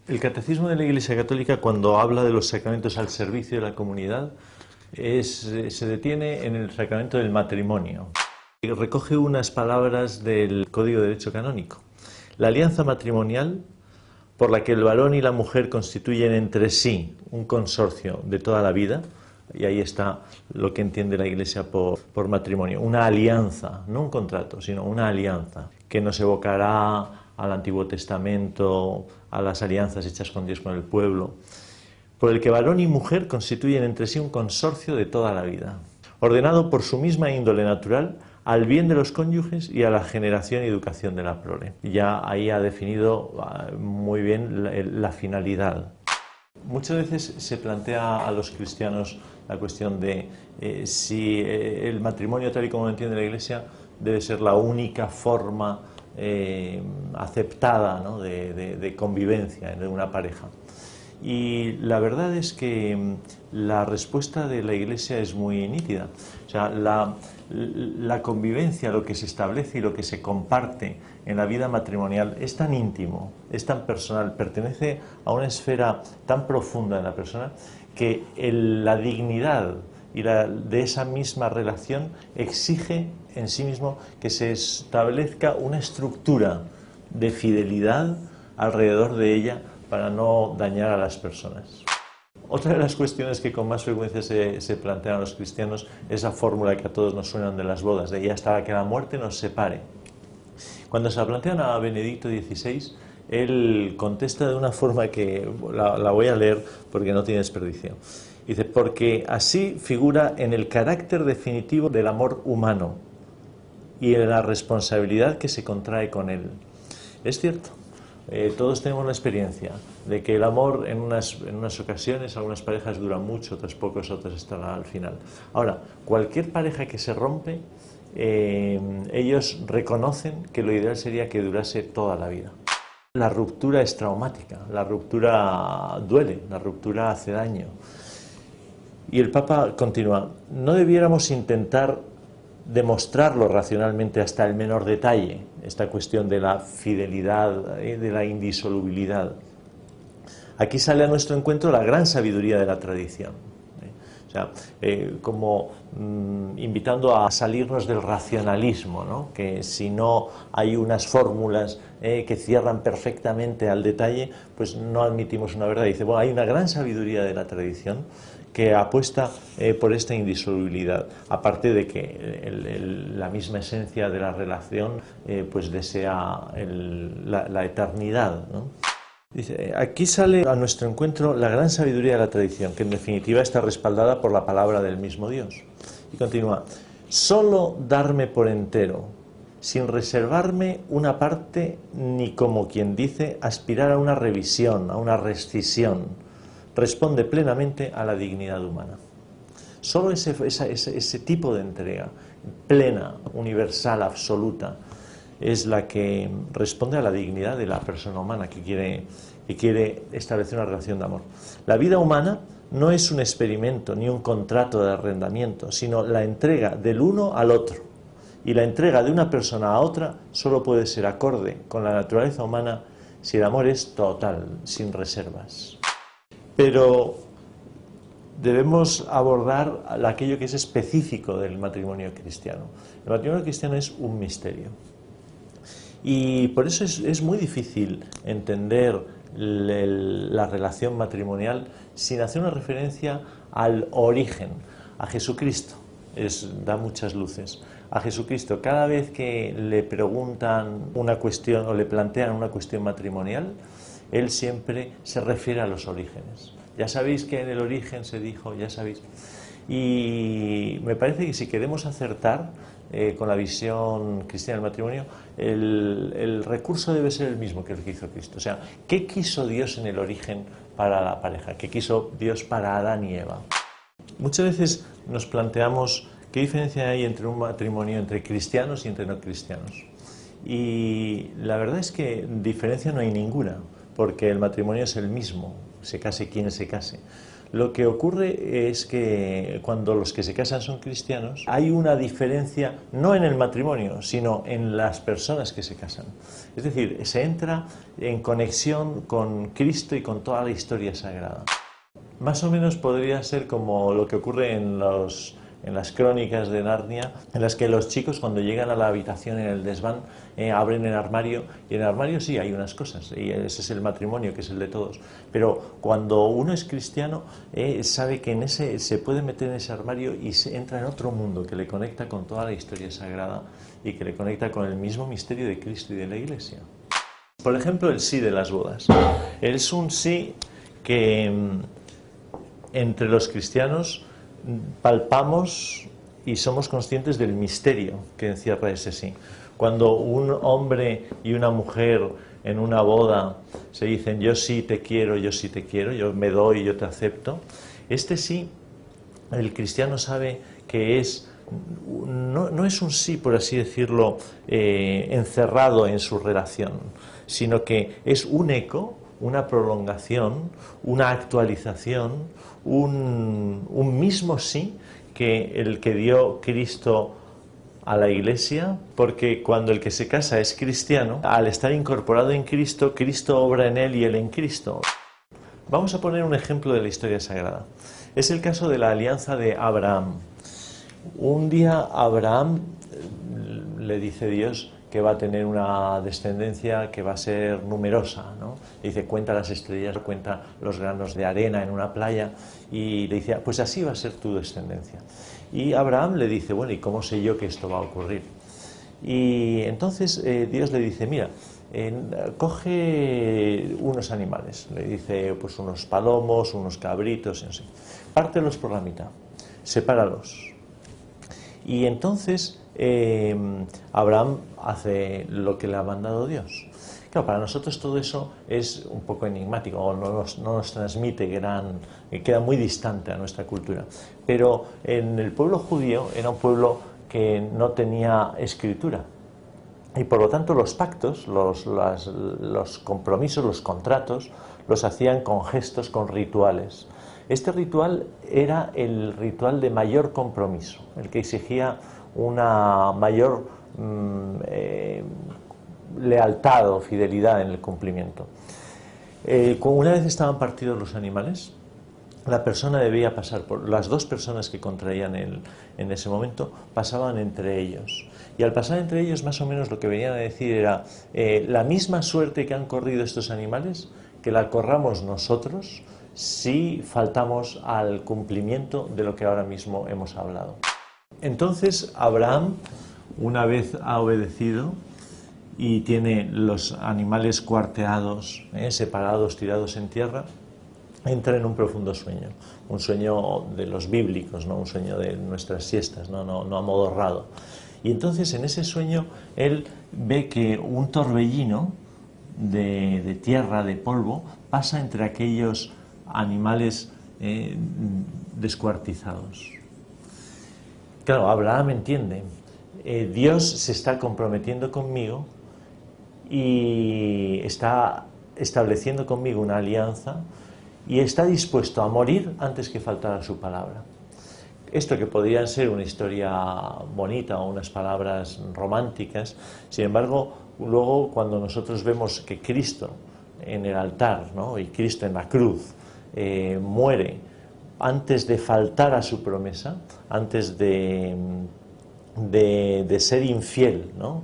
El Catecismo de la Iglesia Católica, cuando habla de los sacramentos al servicio de la comunidad, se detiene en el sacramento del matrimonio. Y recoge unas palabras del Código de Derecho Canónico. La alianza matrimonial, por la que el varón y la mujer constituyen entre sí un consorcio de toda la vida, y ahí está lo que entiende la Iglesia por matrimonio, una alianza, no un contrato, sino una alianza, que nos evocará al Antiguo Testamento, a las alianzas hechas con Dios, con el pueblo, por el que varón y mujer constituyen entre sí un consorcio de toda la vida, ordenado por su misma índole natural al bien de los cónyuges y a la generación y educación de la prole. Ya ahí ha definido muy bien la finalidad. Muchas veces se plantea a los cristianos la cuestión de si el matrimonio, tal y como lo entiende la Iglesia, debe ser la única forma aceptada, ¿no?, de convivencia de una pareja. Y la verdad es que la respuesta de la Iglesia es muy nítida. O sea, la convivencia, lo que se establece y lo que se comparte en la vida matrimonial es tan íntimo, es tan personal, pertenece a una esfera tan profunda de la persona que la dignidad de esa misma relación exige en sí mismo que se establezca una estructura de fidelidad alrededor de ella para no dañar a las personas. Otra de las cuestiones que con más frecuencia se plantean a los cristianos es la fórmula que a todos nos suenan de las bodas, de ya hasta que la muerte nos separe. Cuando se la plantean a Benedicto XVI, él contesta de una forma que la voy a leer porque no tiene desperdicio. Dice, porque así figura en el carácter definitivo del amor humano y en la responsabilidad que se contrae con él. Es cierto. Todos tenemos la experiencia de que el amor en unas ocasiones, algunas parejas duran mucho, otras pocos, otras están al final. Ahora, cualquier pareja que se rompe, ellos reconocen que lo ideal sería que durase toda la vida. La ruptura es traumática, la ruptura duele, la ruptura hace daño. Y el Papa continúa, no debiéramos intentar demostrarlo racionalmente hasta el menor detalle, esta cuestión de la fidelidad, de la indisolubilidad. Aquí sale a nuestro encuentro la gran sabiduría de la tradición. O sea, como invitando a salirnos del racionalismo, ¿no?, que si no hay unas fórmulas que cierran perfectamente al detalle, pues no admitimos una verdad. Dice, bueno, hay una gran sabiduría de la tradición que apuesta por esta indisolubilidad, aparte de que la misma esencia de la relación pues desea la eternidad, ¿no? Dice, aquí sale a nuestro encuentro la gran sabiduría de la tradición, que en definitiva está respaldada por la palabra del mismo Dios. Y continúa, solo darme por entero, sin reservarme una parte, ni como quien dice, aspirar a una revisión, a una rescisión, responde plenamente a la dignidad humana. Solo ese tipo de entrega plena, universal, absoluta, es la que responde a la dignidad de la persona humana que quiere establecer una relación de amor. La vida humana no es un experimento ni un contrato de arrendamiento, sino la entrega del uno al otro. Y la entrega de una persona a otra solo puede ser acorde con la naturaleza humana si el amor es total, sin reservas. Pero debemos abordar aquello que es específico del matrimonio cristiano. El matrimonio cristiano es un misterio. Y por eso es muy difícil entender la relación matrimonial sin hacer una referencia al origen, a Jesucristo. Da muchas luces. A Jesucristo, cada vez que le preguntan una cuestión o le plantean una cuestión matrimonial, él siempre se refiere a los orígenes. Ya sabéis que en el origen se dijo, ya sabéis. Y me parece que si queremos acertar con la visión cristiana del matrimonio, el recurso debe ser el mismo que el que hizo Cristo. O sea, ¿qué quiso Dios en el origen para la pareja? ¿Qué quiso Dios para Adán y Eva? Muchas veces nos planteamos qué diferencia hay entre un matrimonio entre cristianos y entre no cristianos. Y la verdad es que diferencia no hay ninguna, porque el matrimonio es el mismo, se case quien se case. Lo que ocurre es que cuando los que se casan son cristianos, hay una diferencia no en el matrimonio, sino en las personas que se casan. Es decir, se entra en conexión con Cristo y con toda la historia sagrada. Más o menos podría ser como lo que ocurre en las crónicas de Narnia, en las que los chicos cuando llegan a la habitación en el desván abren el armario, y en el armario sí hay unas cosas, y ese es el matrimonio, que es el de todos, pero cuando uno es cristiano sabe que se puede meter en ese armario y se entra en otro mundo que le conecta con toda la historia sagrada y que le conecta con el mismo misterio de Cristo y de la Iglesia. Por ejemplo, el sí de las bodas. Es un sí que entre los cristianos palpamos y somos conscientes del misterio que encierra ese sí. Cuando un hombre y una mujer en una boda se dicen yo sí te quiero, yo me doy, yo te acepto, este sí, el cristiano sabe que no es un sí, por así decirlo, encerrado en su relación, sino que es un eco, una prolongación, una actualización, un mismo sí que el que dio Cristo a la Iglesia, porque cuando el que se casa es cristiano, al estar incorporado en Cristo, Cristo obra en él y él en Cristo. Vamos a poner un ejemplo de la historia sagrada. Es el caso de la alianza de Abraham. Un día Abraham le dice Dios que va a tener una descendencia que va a ser numerosa, ¿no? Dice, cuenta las estrellas, cuenta los granos de arena en una playa, y le dice, pues así va a ser tu descendencia. Y Abraham le dice, bueno, ¿y cómo sé yo que esto va a ocurrir? Y entonces Dios le dice, mira, coge unos animales, le dice, pues unos palomos, unos cabritos, no sé, pártelos por la mitad, sepáralos. Y entonces Abraham hace lo que le ha mandado Dios. Claro, para nosotros todo eso es un poco enigmático, o no nos transmite queda muy distante a nuestra cultura. Pero en el pueblo judío era un pueblo que no tenía escritura. Y por lo tanto los pactos, los compromisos, los contratos, los hacían con gestos, con rituales. Este ritual era el ritual de mayor compromiso, el que exigía una mayor lealtad o fidelidad en el cumplimiento. Una vez estaban partidos los animales, la persona debía pasar por las dos personas que contraían en ese momento, pasaban entre ellos. Y al pasar entre ellos, más o menos lo que venían a decir era la misma suerte que han corrido estos animales, que la corramos nosotros si faltamos al cumplimiento de lo que ahora mismo hemos hablado. Entonces Abraham, una vez ha obedecido y tiene los animales cuarteados, separados, tirados en tierra, entra en un profundo sueño, un sueño de los bíblicos, ¿no? Un sueño de nuestras siestas, no amodorrado. Y entonces en ese sueño él ve que un torbellino de tierra, de polvo, pasa entre aquellos animales descuartizados. Claro, Abraham entiende, Dios se está comprometiendo conmigo y está estableciendo conmigo una alianza y está dispuesto a morir antes que faltar a su palabra. Esto que podrían ser una historia bonita o unas palabras románticas, sin embargo, luego cuando nosotros vemos que Cristo en el altar, ¿no? Y Cristo en la cruz muere antes de faltar a su promesa, antes de ser infiel, ¿no?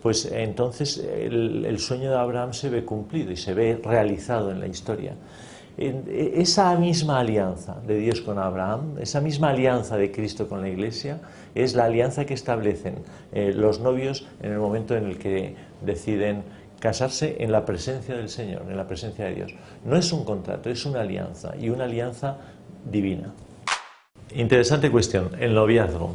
Pues entonces el sueño de Abraham se ve cumplido y se ve realizado en la historia. Esa misma alianza de Dios con Abraham, esa misma alianza de Cristo con la Iglesia, es la alianza que establecen los novios en el momento en el que deciden casarse en la presencia del Señor, en la presencia de Dios. No es un contrato, es una alianza, y una alianza divina. Interesante cuestión, el noviazgo.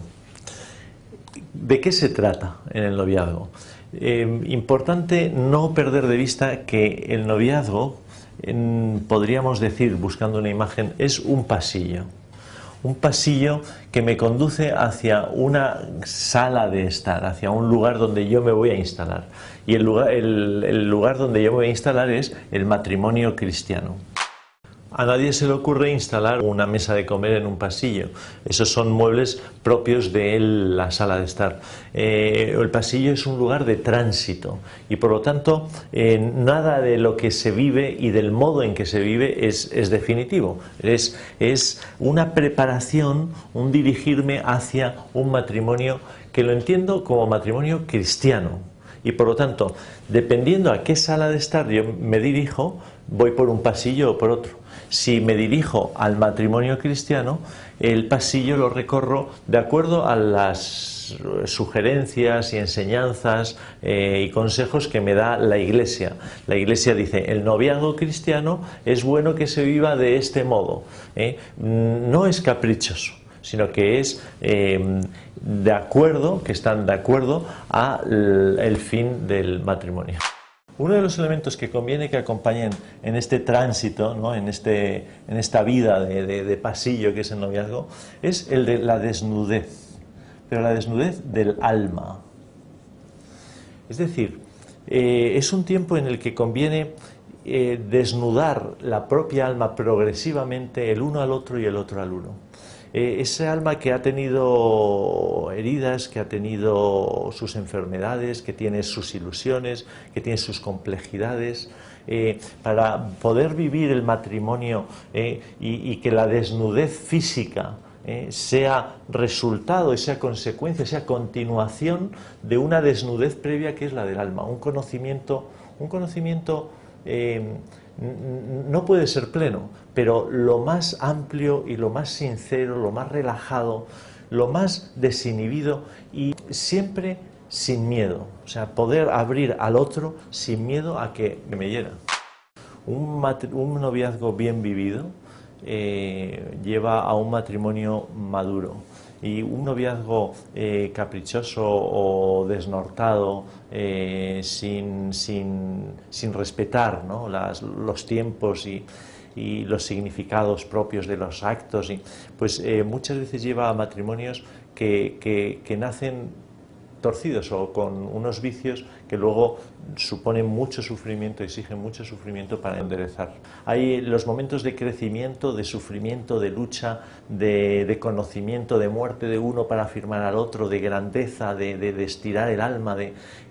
¿De qué se trata en el noviazgo? Importante no perder de vista que el noviazgo, podríamos decir, buscando una imagen, es un pasillo que me conduce hacia una sala de estar, hacia un lugar donde yo me voy a instalar. Y el lugar donde yo me voy a instalar es el matrimonio cristiano. A nadie se le ocurre instalar una mesa de comer en un pasillo. Esos son muebles propios de la sala de estar. El pasillo es un lugar de tránsito y por lo tanto nada de lo que se vive y del modo en que se vive es definitivo. Es una preparación, un dirigirme hacia un matrimonio que lo entiendo como matrimonio cristiano. Y por lo tanto, dependiendo a qué sala de estar yo me dirijo, voy por un pasillo o por otro. Si me dirijo al matrimonio cristiano, el pasillo lo recorro de acuerdo a las sugerencias y enseñanzas y consejos que me da la Iglesia. La Iglesia dice, el noviazgo cristiano es bueno que se viva de este modo. No es caprichoso, sino que es de acuerdo, que están de acuerdo al fin del matrimonio. Uno de los elementos que conviene que acompañen en este tránsito, ¿no? en esta vida de pasillo que es el noviazgo, es el de la desnudez, pero la desnudez del alma. Es decir, es un tiempo en el que conviene desnudar la propia alma progresivamente, el uno al otro y el otro al uno. Ese alma que ha tenido heridas, que ha tenido sus enfermedades, que tiene sus ilusiones, que tiene sus complejidades, para poder vivir el matrimonio y que la desnudez física sea resultado, sea consecuencia, sea continuación de una desnudez previa que es la del alma, un conocimiento no puede ser pleno, pero lo más amplio y lo más sincero, lo más relajado, lo más desinhibido y siempre sin miedo. O sea, poder abrir al otro sin miedo a que me hiera. Un noviazgo bien vivido lleva a un matrimonio maduro. Y un noviazgo caprichoso o desnortado, sin respetar, ¿no? los tiempos y los significados propios de los actos, pues muchas veces lleva a matrimonios que nacen torcidos o con unos vicios que luego suponen mucho sufrimiento, exigen mucho sufrimiento para enderezar. Hay los momentos de crecimiento, de sufrimiento, de lucha, de conocimiento, de muerte de uno para afirmar al otro, de grandeza, de estirar el alma,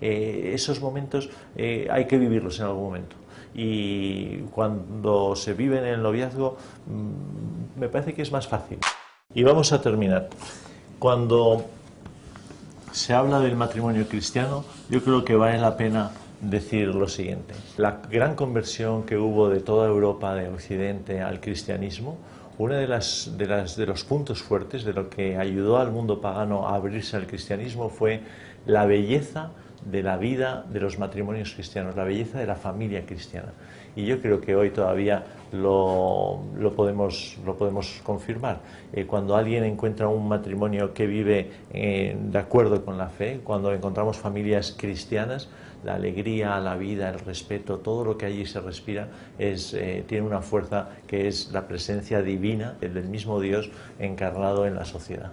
esos momentos hay que vivirlos en algún momento. Y cuando se vive en el noviazgo me parece que es más fácil. Y vamos a terminar. Cuando se habla del matrimonio cristiano, yo creo que vale la pena decir lo siguiente. La gran conversión que hubo de toda Europa, de Occidente, al cristianismo, uno de los puntos fuertes de lo que ayudó al mundo pagano a abrirse al cristianismo fue la belleza de la vida de los matrimonios cristianos, la belleza de la familia cristiana. Y yo creo que hoy todavía lo podemos confirmar. Cuando alguien encuentra un matrimonio que vive de acuerdo con la fe, cuando encontramos familias cristianas, la alegría, la vida, el respeto, todo lo que allí se respira tiene una fuerza que es la presencia divina del mismo Dios encarnado en la sociedad.